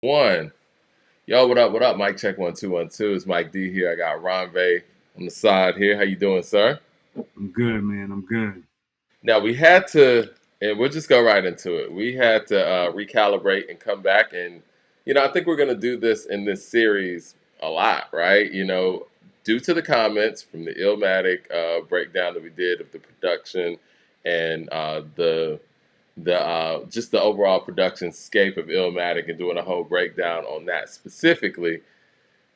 One. Yo, what up? What up? Mike check 1 2 1 2. It's Mike D here. I got Ronvè on the side here. How you doing, sir? I'm good, man. I'm good. Now we had to, and we'll just go right into it. We had to recalibrate and come back, and I think we're gonna do this in this series a lot, right? Due to the comments from the Illmatic breakdown that we did of the production and the just the overall production scape of Illmatic and doing a whole breakdown on that specifically.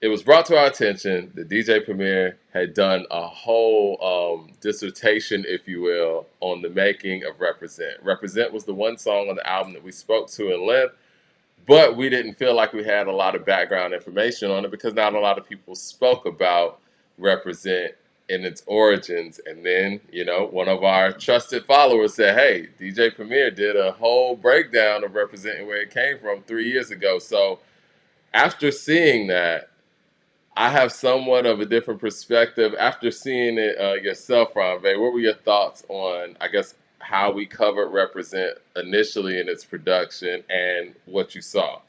It was brought to our attention that DJ Premier had done a whole dissertation, if you will, on the making of Represent. Represent was the one song on the album that we spoke to in length, but we didn't feel like we had a lot of background information on it because not a lot of people spoke about Represent in its origins. And then, one of our trusted followers said, hey, DJ Premier did a whole breakdown of Represent and where it came from 3 years ago. So after seeing that, I have somewhat of a different perspective after seeing it yourself, Ronvè. What were your thoughts on, I guess, how we covered Represent initially in its production and what you saw?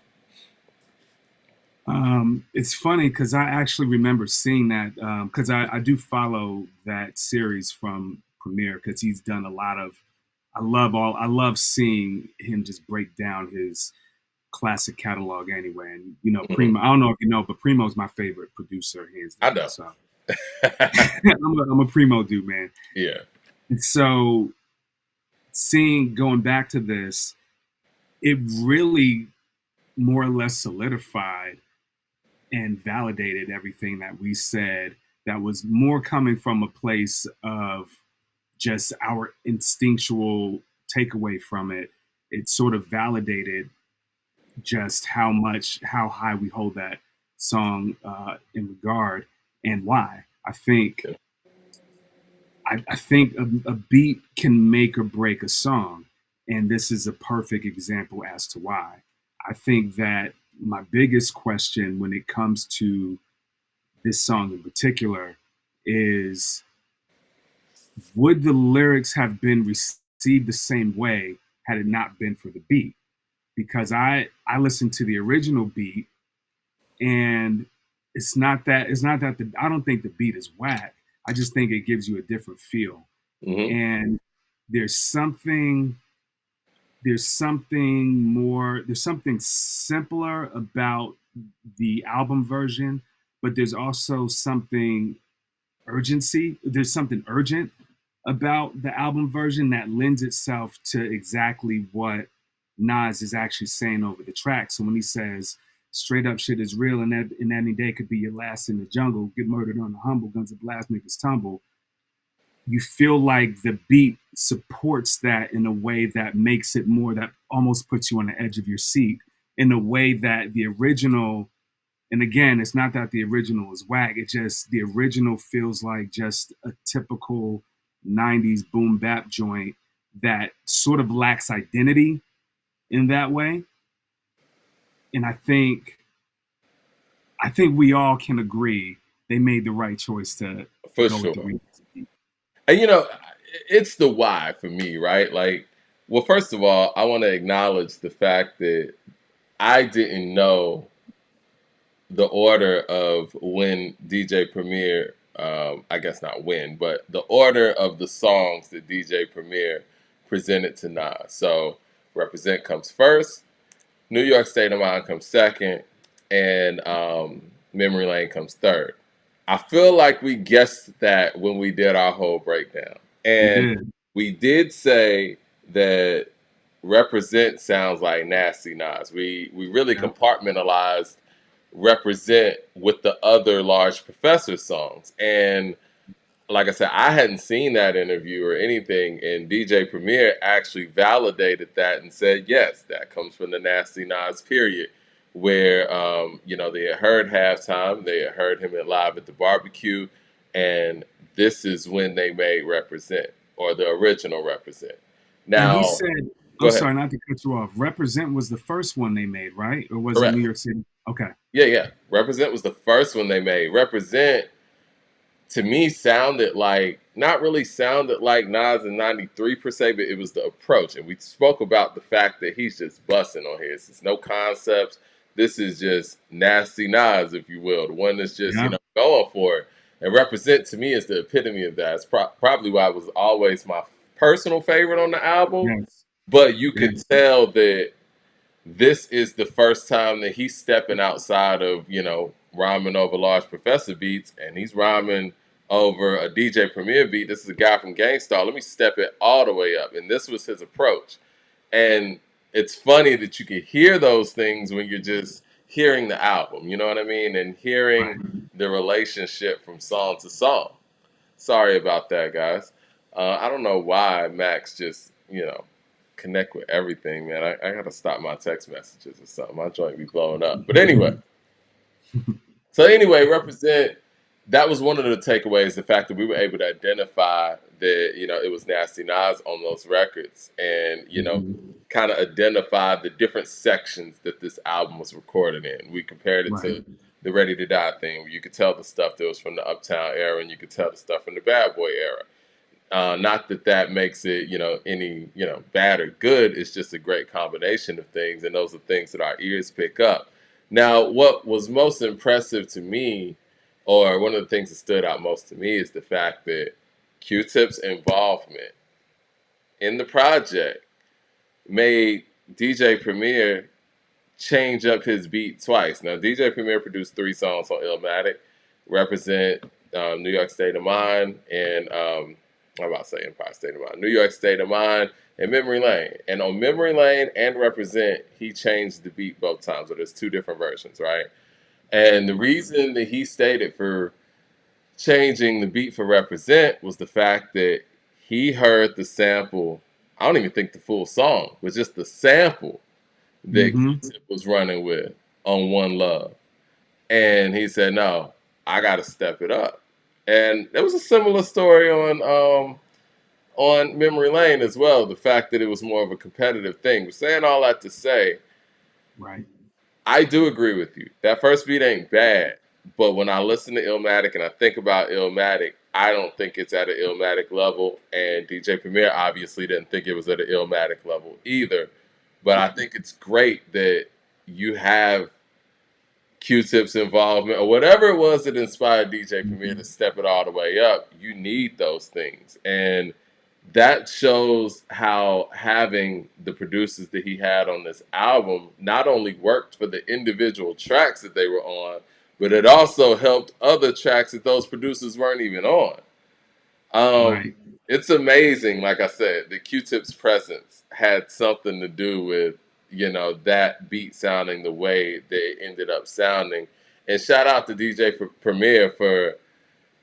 It's funny because I actually remember seeing that because I do follow that series from Premiere because he's done a lot of. I love seeing him just break down his classic catalog anyway. And Hmm. Primo. I don't know if you know, but Primo's my favorite producer, hands I down. know. So I'm a Primo dude, man. Yeah. And so seeing going back to this, it really more or less solidified and validated everything that we said that was more coming from a place of just our instinctual takeaway from it. It sort of validated just how high we hold that song in regard and why. I think a beat can make or break a song, and this is a perfect example as to why. I think that my biggest question when it comes to this song in particular is, would the lyrics have been received the same way had it not been for the beat? Because I listened to the original beat, and it's not that I don't think the beat is whack. I just think it gives you a different feel. Hmm. And there's something there's something simpler about the album version, but there's something urgent about the album version that lends itself to exactly what Nas is actually saying over the track. So when he says straight up shit is real, and any day could be your last in the jungle, get murdered on the humble, guns and blast, niggas tumble, you feel like the beat supports that in a way that makes it more, that almost puts you on the edge of your seat in a way that the original, and again, it's not that the original is whack, it just, the original feels like just a typical 90s boom bap joint that sort of lacks identity in that way. And I think we all can agree they made the right choice to For go with the sure. remix. And it's the why for me, right? Like, well, first of all, I want to acknowledge the fact that I didn't know the order of when DJ Premier, I guess not when, but the order of the songs that DJ Premier presented to Nas. So Represent comes first, New York State of Mind comes second, and Memory Lane comes third. I feel like we guessed that when we did our whole breakdown. We And did. we did say that Represent sounds like Nasty Nas. We really Yeah. compartmentalized Represent with the other Large Professor songs. And like I said, I hadn't seen that interview or anything, and DJ Premier actually validated that and said, yes, that comes from the Nasty Nas period, where they had heard halftime, they had heard him at live at the barbecue, and this is when they made Represent or the original Represent. And he Now, said, go I'm ahead. sorry, not to cut you off. Represent was the first one they made, right? Or was it New Correct. York City? Okay. Yeah, yeah. Represent was the first one they made. Represent to me sounded like, not really sounded like Nas in '93 per se, but it was the approach. And we spoke about the fact that he's just busting on here. It's no concepts. This is just nasty Nas, if you will, the one that's just, Yeah. going for it. And Represent to me is the epitome of that. It's probably why it was always my personal favorite on the album. Yes. But you could Yes. tell that this is the first time that he's stepping outside of, rhyming over Large Professor beats, and he's rhyming over a DJ Premier beat. This is a guy from Gangstar. Let me step it all the way up. And this was his approach. And it's funny that you can hear those things when you're just hearing the album, you know what I mean? And Right. hearing the relationship from song to song. Sorry about that, guys. I don't know why Max just, connect with everything, man. I gotta stop my text messages or something. My joint be blowing up. But anyway, Represent. That was one of the takeaways. The fact that we were able to identify that it was Nasty Nas on those records, and kind of identify the different sections that this album was recorded in. We compared it Right. to the Ready to Die thing, where you could tell the stuff that was from the Uptown era, and you could tell the stuff from the Bad Boy era. Not that that makes it, any, bad or good. It's just a great combination of things, and those are things that our ears pick up. Now, what was most impressive to me, or one of the things that stood out most to me, is the fact that Q-Tip's involvement in the project made DJ Premier change up his beat twice. Now, DJ Premier produced 3 songs on Illmatic, Represent, New York State of Mind, and I'm about to say Empire State of Mind, New York State of Mind, and Memory Lane. And on Memory Lane and Represent, he changed the beat both times. So there's 2 different versions, right? And the reason that he stated for changing the beat for Represent was the fact that he heard the sample. I don't even think the full song, but just the sample that Mm-hmm. Q-Tip was running with on One Love. And he said, no, I got to step it up. And there was a similar story on Memory Lane as well. The fact that it was more of a competitive thing. But saying all that to say, Right. I do agree with you. That first beat ain't bad. But when I listen to Illmatic and I think about Illmatic, I don't think it's at an Illmatic level. And DJ Premier obviously didn't think it was at an Illmatic level either. But I think it's great that you have Q-Tip's involvement or whatever it was that inspired DJ Premier to step it all the way up. You need those things. And that shows how having the producers that he had on this album not only worked for the individual tracks that they were on, but it also helped other tracks that those producers weren't even on. Right. It's amazing, like I said, that Q-Tip's presence had something to do with, that beat sounding the way they ended up sounding. And shout out to DJ Premier for,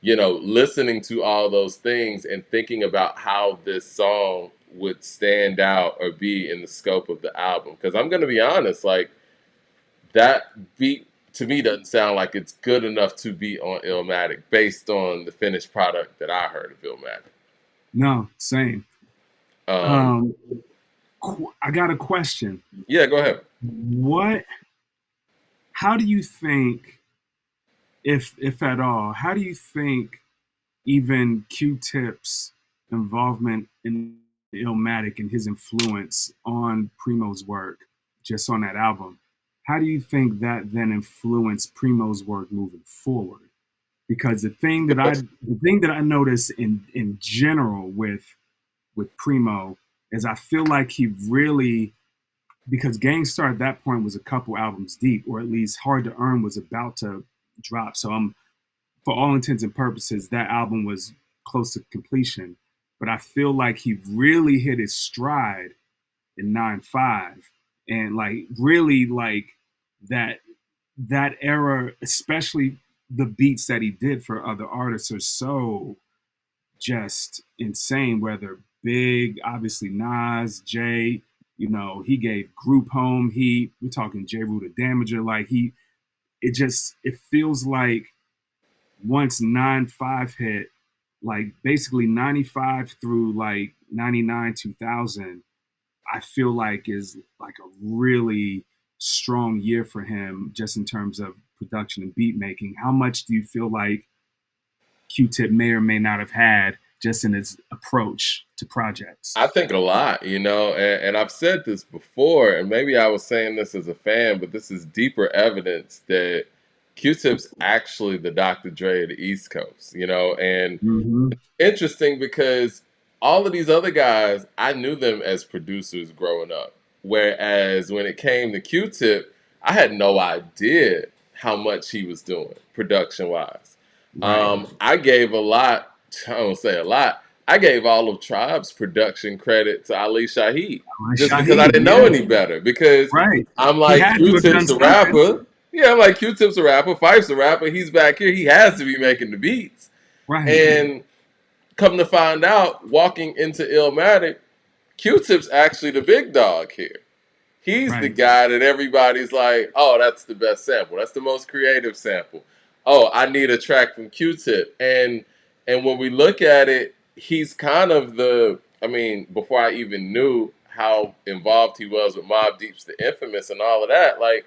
listening to all those things and thinking about how this song would stand out or be in the scope of the album. Because I'm going to be honest, like, that beat to me doesn't sound like it's good enough to be on Illmatic based on the finished product that I heard of Illmatic. No, same. Um, Um, I got a question. yeah, go ahead. What? How do you think, if at all, how do you think even Q-Tip's involvement in Illmatic and his influence on Primo's work, just on that album, how do you think that then influenced Primo's work moving forward? Because the thing that I notice in general with Primo is I feel like he really, because Gangstar at that point was a couple albums deep, or at least Hard to Earn was about to drop. So for all intents and purposes, that album was close to completion. But I feel like he really hit his stride in 9-5, and like really like that that era, especially the beats that he did for other artists, are so just insane. Whether Big, obviously Nas, Jay, he gave Group Home Heat. We're talking J. Rue the Damager. Like it feels like once 9-5 hit, like basically 95 through like 99, 2000, I feel like is like a really strong year for him just in terms of production and beat making. How much do you feel like Q-Tip may or may not have had just in its approach to projects. I think a lot, and I've said this before, and maybe I was saying this as a fan, but this is deeper evidence that Q-Tip's actually the Dr. Dre of the East Coast, and Mm-hmm. interesting because all of these other guys, I knew them as producers growing up. Whereas when it came to Q-Tip, I had no idea how much he was doing production wise. Right. I gave a lot, I don't say a lot, I gave all of Tribe's production credit to Ali Shaheed just because I Shaheed, didn't know yeah, any better. Because right. I'm He like, had to have done Q-Tip's a something. rapper. Yeah, I'm like, Q-Tip's a rapper, Fife's a rapper, he's back here, he has to be making the beats. Right, And come to find out, walking into Illmatic, Q-Tip's actually the big dog here. He's the right, guy that everybody's like, oh, that's the best sample. That's the most creative sample. Oh, I need a track from Q-Tip. And when we look at it, he's kind of I mean, before I even knew how involved he was with Mobb Deep's The Infamous and all of that, like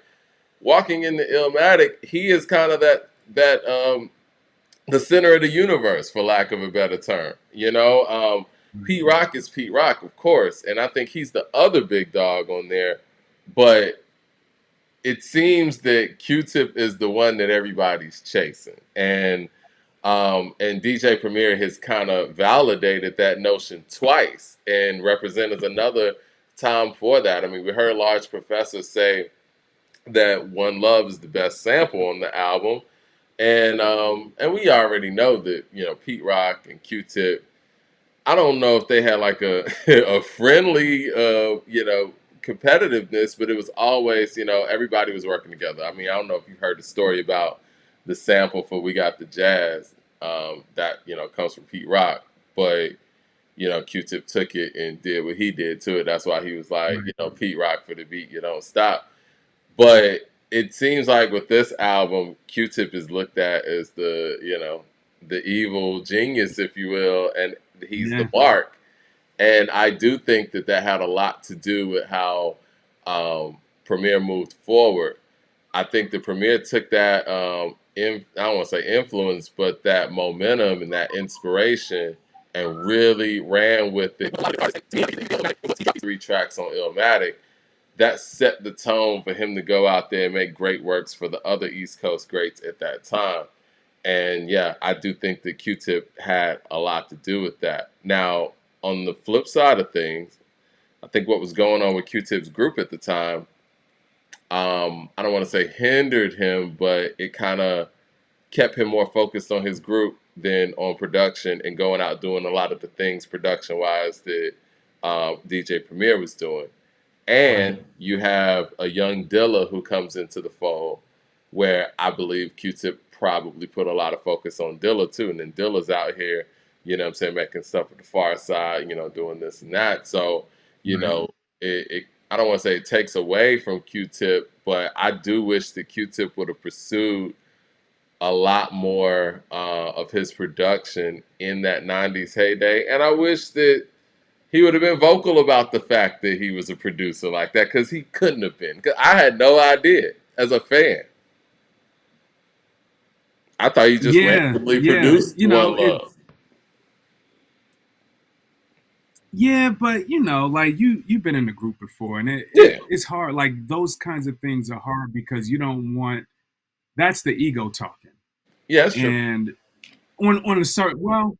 walking into Illmatic, he is kind of that the center of the universe, for lack of a better term. Pete Rock is Pete Rock, of course, and I think he's the other big dog on there. But it seems that Q-Tip is the one that everybody's chasing, and DJ Premier has kind of validated that notion twice and represented another time for that. I mean, we heard Large Professor say that One Love is the best sample on the album. And we already know that Pete Rock and Q-Tip. I don't know if they had like a a friendly competitiveness, but it was always everybody was working together. I mean, I don't know if you heard the story about the sample for "We Got the Jazz" that comes from Pete Rock, but Q-Tip took it and did what he did to it. That's why he was like, right. Pete Rock for the beat, you don't stop. But it seems like with this album, Q-Tip is looked at as the evil genius, if you will, and he's the Yeah, mark. And I do think that that had a lot to do with how Premier moved forward. I think the Premier took that, I don't want to say influence, but that momentum and that inspiration and really ran with it. Three tracks on Illmatic that set the tone for him to go out there and make great works for the other East Coast greats at that time. And yeah, I do think that Q-Tip had a lot to do with that. Now, on the flip side of things, I think what was going on with Q-Tip's group at the time, I don't want to say hindered him, but it kind of kept him more focused on his group than on production and going out doing a lot of the things production wise that DJ Premier was doing. right. And you have a young Dilla who comes into the fold, where I believe Q-Tip probably put a lot of focus on Dilla too. And then Dilla's out here, what I'm saying, making stuff at the far side, doing this and that. So, you Right. know, I don't want to say it takes away from Q-Tip, but I do wish that Q-Tip would have pursued a lot more of his production in that 90s heyday. And I wish that he would have been vocal about the fact that he was a producer like that, because he couldn't have been. Because I had no idea as a fan. I thought he just Yeah, randomly yeah. produced One It. Love. Yeah, but like you've been in the group before, and Yeah, it's hard. Like those kinds of things are hard because you don't want that's the ego talking, yeah, that's true. and on a certain well,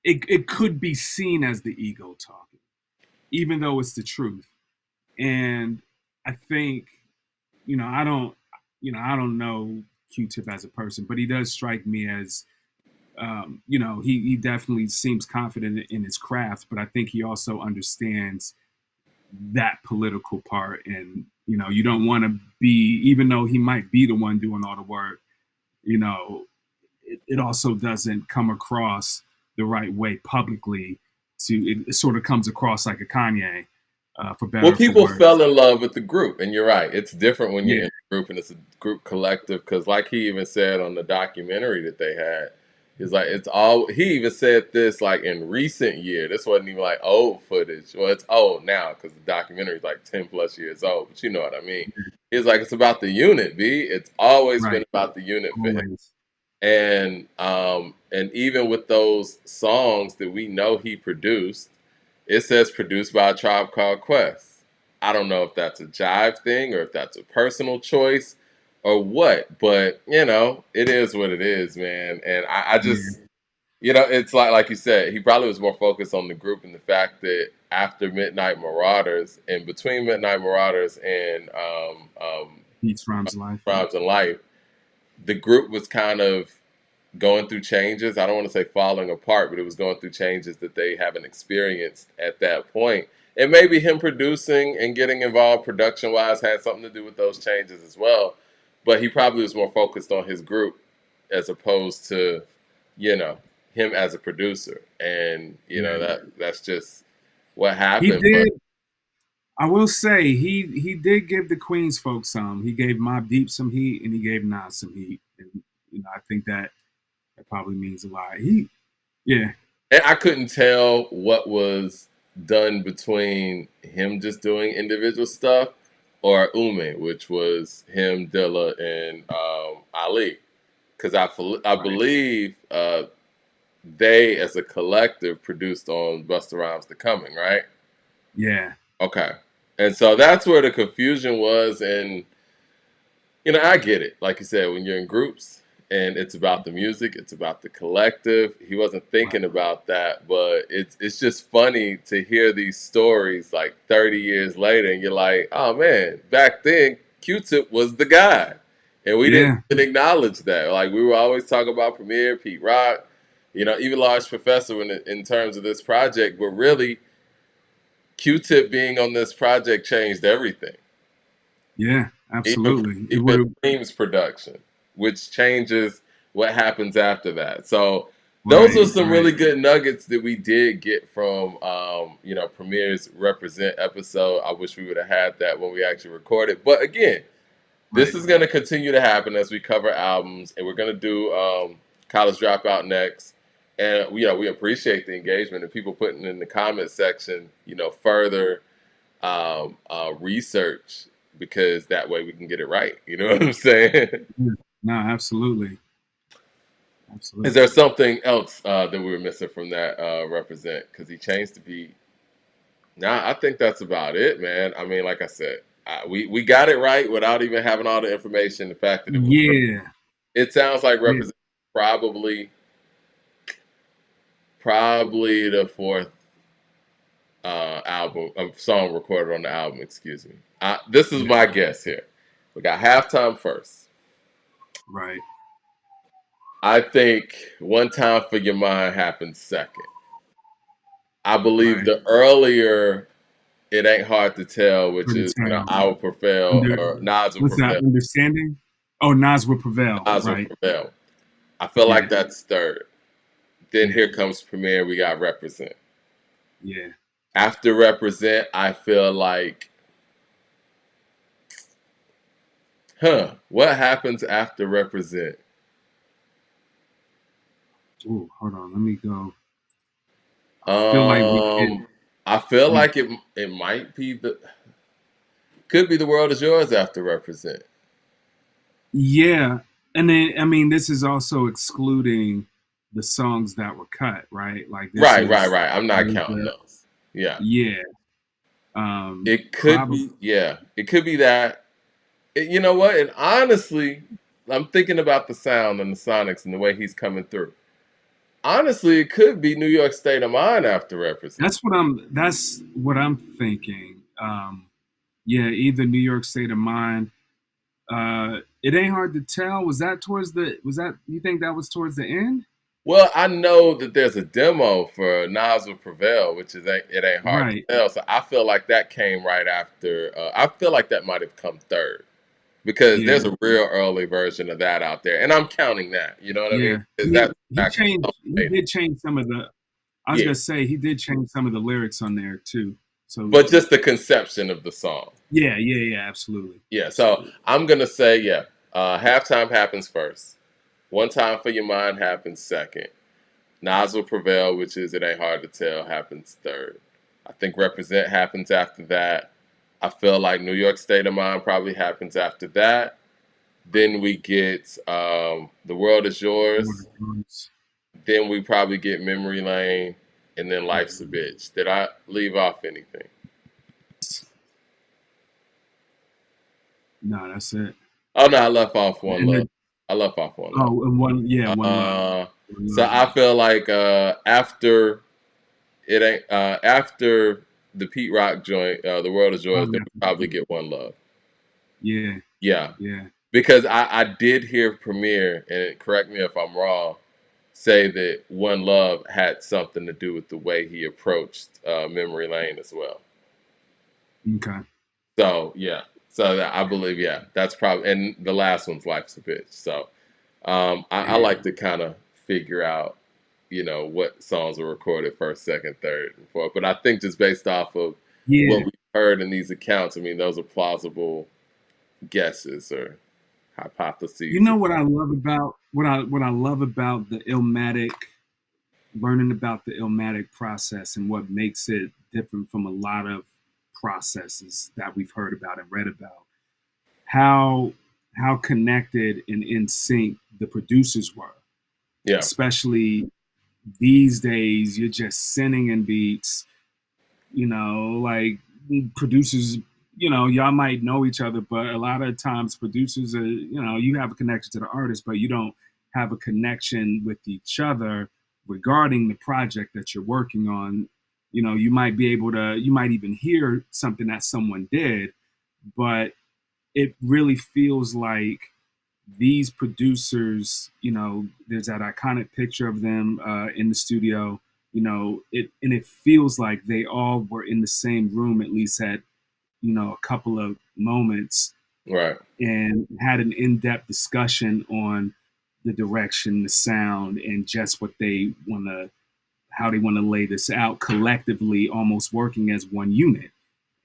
it could be seen as the ego talking, even though it's the truth. And I think I don't know Q-Tip as a person, but he does strike me as he definitely seems confident in his craft, but I think he also understands that political part. And you don't want to be, even though he might be the one doing all the work, you know, it also doesn't come across the right way publicly. It sort of comes across like a Kanye, for better Well, or for people worse. fell in love with the group, and you're right. It's different when you're Yeah, in a group and it's a group collective. Because, like he even said on the documentary that they had, he's like, it's all. He even said this like in recent year. This wasn't even like old footage. Well, it's old now because the documentary is like 10+ years old. But you know what I mean. He's like, it's about the unit, B. It's always been right. about the unit for him. Always. And even with those songs that we know he produced, it says produced by a Tribe Called Quest. I don't know if that's a jive thing or if that's a personal choice or what, but it is what it is, man. And I Yeah. just, it's like you said, he probably was more focused on the group and the fact that after Midnight Marauders and between Midnight Marauders and Beats Rhymes Life. Rhymes and Life, the group was kind of going through changes. I don't want to say falling apart, but it was going through changes that they haven't experienced at that point. And maybe him producing and getting involved production wise had something to do with those changes as well. But he probably was more focused on his group as opposed to, you know, him as a producer. And, Yeah. that's just what He happened. But did. I will say he did give the Queens folks some. He gave Mobb Deep some heat, and he gave Nas some heat. And I think that probably means a lot. Yeah, and I couldn't tell what was done between him just doing individual stuff or Ume, which was him, Dilla, and Ali. Because I right. believe they, as a collective, produced on Busta Rhymes' The Coming, right? Yeah, Okay. And so that's where the confusion was. And I get it. Like you said, when you're in groups and it's about the music, it's about the collective. He wasn't right. thinking about that, but it's just funny to hear these stories like 30 years later, and you're like, oh man, back then Q-Tip was the guy, and we didn't Yeah, even acknowledge that. Like we were always talking about Premier, Pete Rock, even Large Professor in terms of this project, but really Q-Tip being on this project changed everything. yeah, even absolutely. It would even have Cream's production, which changes what happens after that. So those are right, some right, really good nuggets that we did get from Premier's Represent episode. I wish we would have had that when we actually recorded. But again, this right. is going to continue to happen as we cover albums, and we're going to do College Dropout next. And we appreciate the engagement and people putting in the comment section, further research because that way we can get it right. You know what I'm saying? Yeah. No, absolutely, Is absolutely. there something else that we were missing from that represent? Because he changed the beat. Nah, I think that's about it, man. I mean, like I said, we got it right without even having all the information. The fact that Yeah, it sounds like yeah. represent probably the fourth album song recorded on the album. Excuse me. This is Yeah, my guess here. We got halftime first. right, I think One Time for Your Mind happened second. I believe right. the earlier It Ain't Hard to Tell, which For the is, town. I Will Prevail, Under or Nas Will what's that? Prevail. Understanding? Oh, Nas will prevail. Nas Will Right. Prevail. I feel like Yeah, that's third. Then yeah, here comes Premiere, we got Represent. yeah. After Represent, I feel like, what happens after Represent? Ooh, hold on. Let me go. I feel like Um, I feel we like it might be could be The World Is Yours after Represent. yeah. And then I mean this is also excluding the songs that were cut, right? Like this Right, right, is right. I'm not counting the those. Yeah. yeah. It could Probably be, yeah. It could be that. You know what? And honestly, I'm thinking about the sound and the sonics and the way he's coming through. Honestly, it could be New York State of Mind after Represent. that's what I'm thinking. Yeah, either New York State of Mind. It ain't hard to tell. Was that you think that was towards the end? Well, I know that there's a demo for Nas Will Prevail, which is It Ain't Hard to Right. Tell. So I feel like that came right after. I feel like that might have come third because Yeah. there's a real early version of that out there, and I'm counting that. You know what I mean? Yeah. Is that He did change some of the I was yeah, gonna say he did change some of the lyrics on there too. So but just the conception of the song. yeah, yeah, yeah, absolutely. Yeah, so Absolutely. I'm gonna say yeah. Halftime happens first. One Time for Your Mind happens second. Nas Will Prevail, which is It Ain't Hard to Tell, happens third. I think Represent happens after that. I feel like New York State of Mind probably happens after that. Then we get The World Is Yours. Right. Then we probably get Memory Lane, and then Life's a Mhm. Bitch. Did I leave off anything? No, that's it. Oh no, I left off One And Love. then, I left off One Love. oh, and one, yeah, one love. Uh, One so love. I feel like after it ain't after the Pete Rock joint, The World Is Yours, Probably then we after the probably beat. get One Love. Yeah, Yeah, yeah. because I did hear Premier, and correct me if I'm wrong, say that One Love had something to do with the way he approached Memory Lane as well. Okay. So yeah, so I believe that's probably, and the last one's Life's a Bitch. So I Yeah. like to kind of figure out, what songs were recorded first, second, third, and fourth. But I think just based off of what Yeah. we heard in these accounts, I mean, those are plausible guesses or You hypotheses. know what I love about what I love about the Illmatic, learning about the Illmatic process and what makes it different from a lot of processes that we've heard about and read about. How how connected and in sync the producers were, Yeah, especially these days. You're just sending in beats, like producers, y'all might know each other, but a lot of times producers are, you have a connection to the artist, but you don't have a connection with each other regarding the project that you're working on. You might be able to, you might even hear something that someone did, but it really feels like these producers, there's that iconic picture of them in the studio, it feels like they all were in the same room, at least at, a couple of moments, right. and had an in-depth discussion on the direction, the sound, and just what they want to, how they want to lay this out collectively, almost working as one unit.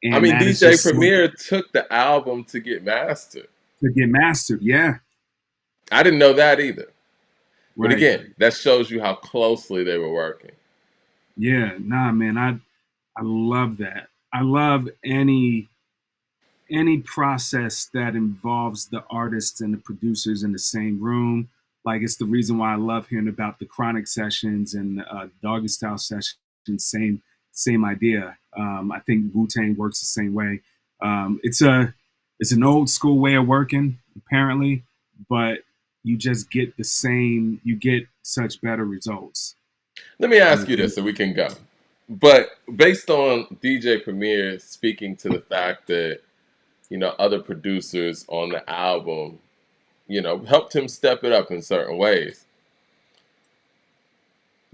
I And mean, that is DJ just so Premier took the album to get mastered. to get mastered. Yeah, I didn't know that either. But right. again, that shows you how closely they were working. Yeah, nah, man, I love that. I love any process that involves the artists and the producers in the same room. Like, it's the reason why I love hearing about the Chronic sessions and Doggy Style sessions. Same idea. I think Wu Tang works the same way. It's an old school way of working, apparently, but you just get the same. You get such better results Let me ask with you this so we can go. But based on DJ Premier speaking to the fact that, other producers on the album, helped him step it up in certain ways.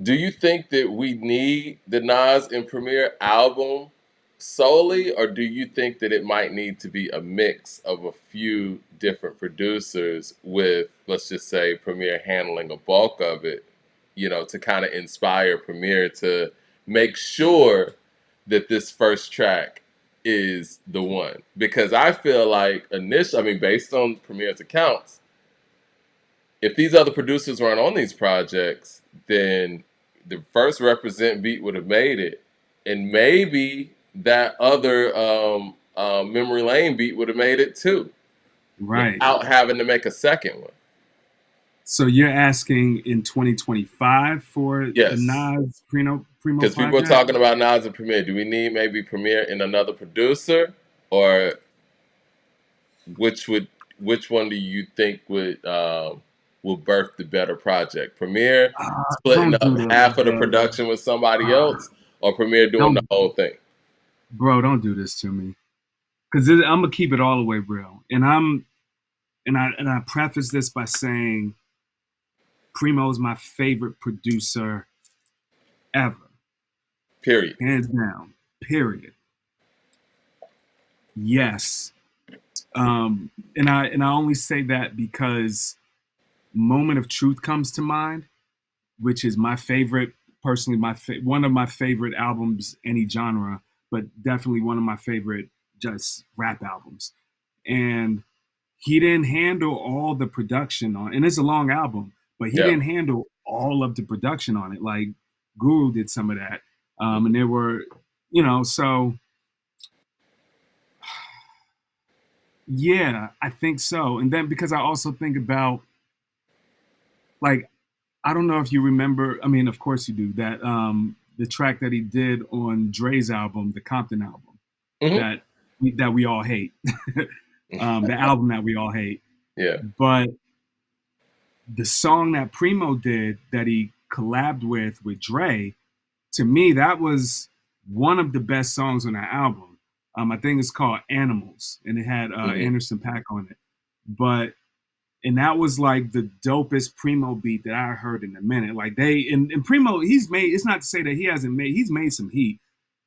Do you think that we need the Nas and Premier album solely, or do you think that it might need to be a mix of a few different producers with, let's just say, Premier handling a bulk of it, to kind of inspire Premier to make sure that this first track is the one? Because I feel like I mean, based on Premier's accounts, if these other producers weren't on these projects, then the first Represent beat would have made it, and maybe that other Memory Lane beat would have made it too, right. without having to make a second one. So you're asking in 2025 for a Yes, Nas Primo because people are project? talking about Nas and Premier. Do we need maybe Premier and another producer, or which would which one do you think will birth the better project? Premier splitting Don't up do half of the the production with somebody uh, else, or Premier doing the don't, whole thing? bro. Don't do this to me, because I'm gonna keep it all the way real. And I preface this by saying Primo is my favorite producer ever, Period. hands down. Period. Yes. And I only say that because Moment of Truth comes to mind, which is my favorite, personally, one of my favorite albums, any genre, but definitely one of my favorite just rap albums. And he didn't handle all the production on, and it's a long album, but he Yeah. didn't handle all of the production on it. Like Guru did some of that, and there were, so Yeah, I think so. And then because I also think about, like, I don't know if you remember. I mean, of course you do. That the track that he did on Dre's album, the Compton album, Hmm. that we all hate, the album that we all hate. Yeah. But the song that Primo did that he collabed with Dre, to me, that was one of the best songs on that album. I think it's called Animals, and it had Hmm. Anderson .Paak on it. But and that was like the dopest Primo beat that I heard in a minute. Like and Primo, he's made. It's not to say that he hasn't made. He's made some heat,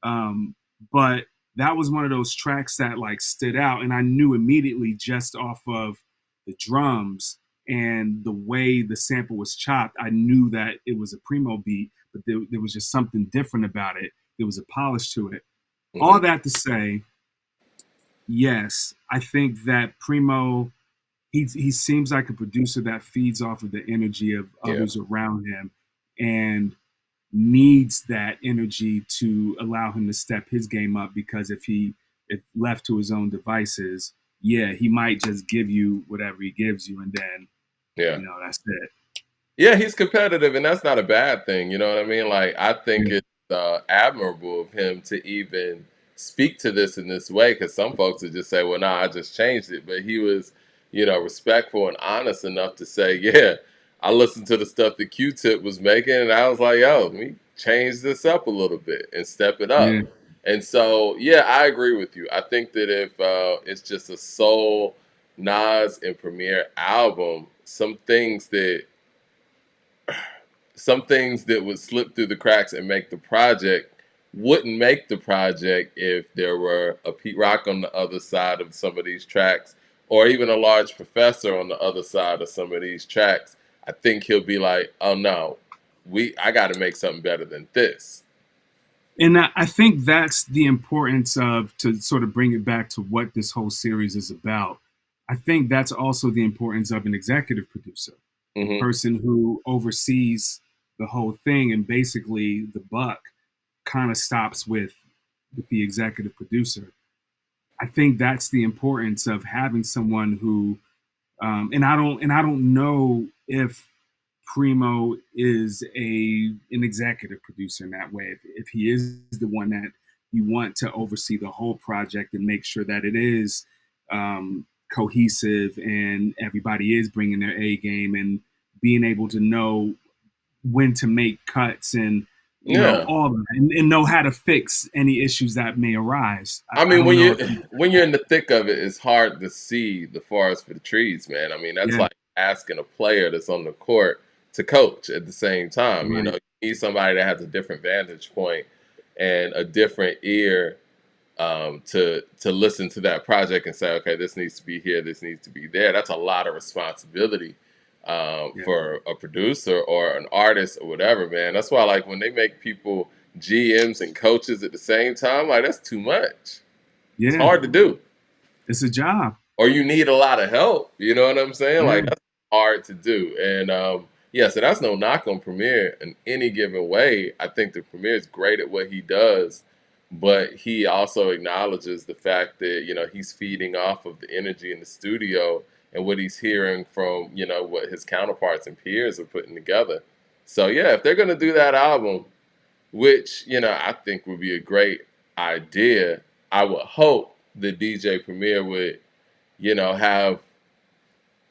um, but that was one of those tracks that like stood out, and I knew immediately just off of the drums and the way the sample was chopped. I knew that it was a Primo beat, but there was just something different about it. There was a polish to it. Hmm. All that to say, yes, I think that Primo he seems like a producer that feeds off of the energy of Yeah. others around him and needs that energy to allow him to step his game up, because if left to his own devices, yeah, he might just give you whatever he gives you, and then Yeah. that's it. Yeah, he's competitive, and that's not a bad thing. You know what I mean? Like, I think Yeah, it's admirable of him to even speak to this in this way, because some folks would just say, "Well, nah, I just changed it," but he was, respectful and honest enough to say, "Yeah, I listened to the stuff that Q-Tip was making, and I was like, yo, let me change this up a little bit and step it yeah, up." And so, yeah, I agree with you. I think that if it's just a soul Nas and Premier album, some things that would slip through the cracks and make the project wouldn't make the project if there were a Pete Rock on the other side of some of these tracks, or even a Large Professor on the other side of some of these tracks. I think he'll be like, "Oh no, I got to make something better than this." and I think that's the importance of, to sort of bring it back to what this whole series is about. I think that's also the importance of an executive producer, a Hmm. person who oversees the whole thing, and basically the buck kind of stops with the executive producer. I think that's the importance of having someone who, and I don't know if Primo is an executive producer in that way. If he is the one that you want to oversee the whole project and make sure that it is cohesive and everybody is bringing their A game and being able to know when to make cuts and Yeah. all of that, and know how to fix any issues that may arise. I I mean, don't when know you if you, when you're in the thick of it, it's hard to see the forest for the trees, man. I mean, that's yeah, like asking a player that's on the court to coach at the same time. right, You need somebody that has a different vantage point and a different ear, to listen to that project and say, okay, this needs to be here, this needs to be there. That's a lot of responsibility, yeah, for a producer or an artist or whatever, man. That's why, like, when they make people GMs and coaches at the same time, like, that's too much. It's yeah, hard to do, it's a job. or you need a lot of help. You know what I'm saying? Yeah, Like, that's hard to do. And yeah, so that's no knock on Premier in any given way. I think the Premier is great at what he does, but he also acknowledges the fact that he's feeding off of the energy in the studio and what he's hearing from what his counterparts and peers are putting together. So yeah, if they're gonna do that album, which I think would be a great idea, I would hope the DJ Premier would have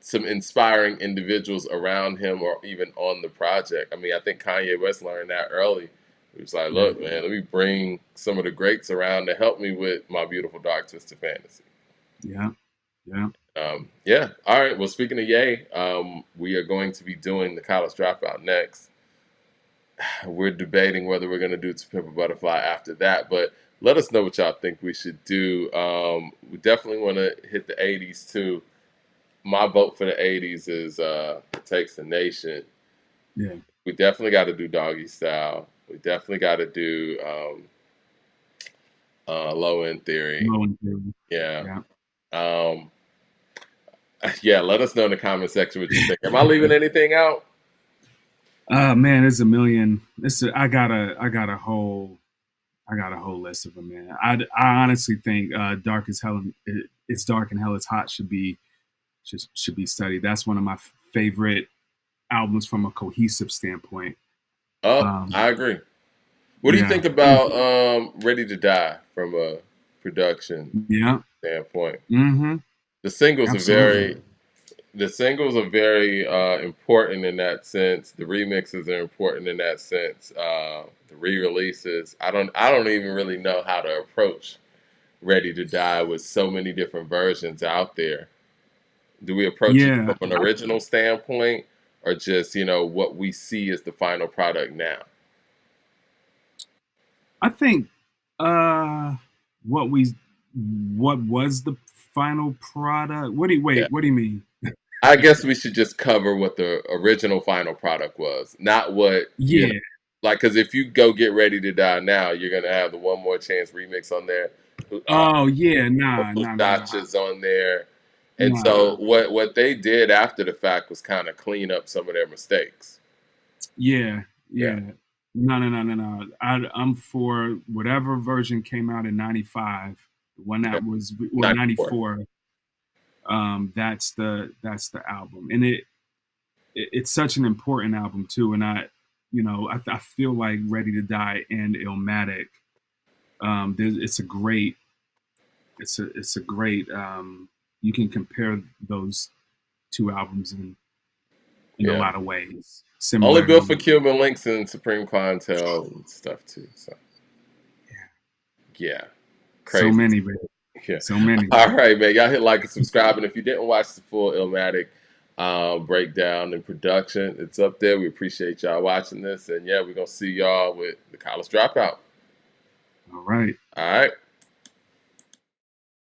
some inspiring individuals around him or even on the project. I mean, I think Kanye West learned that early. He was like, yeah, look, man, let me bring some of the greats around to help me with my beautiful dark twisted fantasy. yeah, yeah. Yeah. All right. Well, speaking of Ye, we are going to be doing the college dropout next. We're debating whether we're going to do To Pimp a Butterfly after that, but let us know what y'all think we should do. We definitely want to hit the 80s too. My vote for the 80s is It Takes the Nation. Yeah, We definitely got to do Doggy Style. We definitely got to do Low End Theory. low and theory. Yeah. Yeah. Um, yeah, let us know in the comment section what you think. Am I leaving anything out? Man, there's a million. I got a whole. I got a whole list of them, man. I honestly think "Dark as Hell," "It's Dark and Hell It's Hot" should be studied. That's one of my favorite albums from a cohesive standpoint. Oh, Um, I agree. What do you yeah, think about "Ready to Die" from a production yeah, standpoint? mm-hmm, The singles are absolutely. very the singles are very important in that sense. The remixes are important in that sense. The re-releases. I don't even really know how to approach "Ready to Die" with so many different versions out there. Do we approach it Yeah, from an original standpoint, or just what we see as the final product now? I think uh, what we what was the final product? Yeah. What do you mean? I guess we should just cover what the original final product was, not what Yeah. like. Because if you go get Ready to Die now, you're gonna have the One More Chance remix on there. Oh yeah. Nah. Nah. Nah. Nah. Gotchas on there, and Nah. so what they did after the fact was kind of clean up some of their mistakes. Yeah. Yeah, Yeah. No. No. No. No. No. I'm for whatever version came out in '95. The one yeah, that was well '94. '94. That's the album, and it's such an important album too. And I feel like Ready to Die and Illmatic. It's a great it's a great you can compare those two albums in a Yeah, lot of ways, only built for similarity. Cuban links and Supreme Clientele and stuff too. So Yeah, yeah, so crazy. many, man. Yeah. So many. All right, man. Y'all hit like and subscribe. And if you didn't watch the full Illmatic breakdown and production, it's up there. We appreciate y'all watching this. And yeah, we're going to see y'all with the college dropout. All right. All right.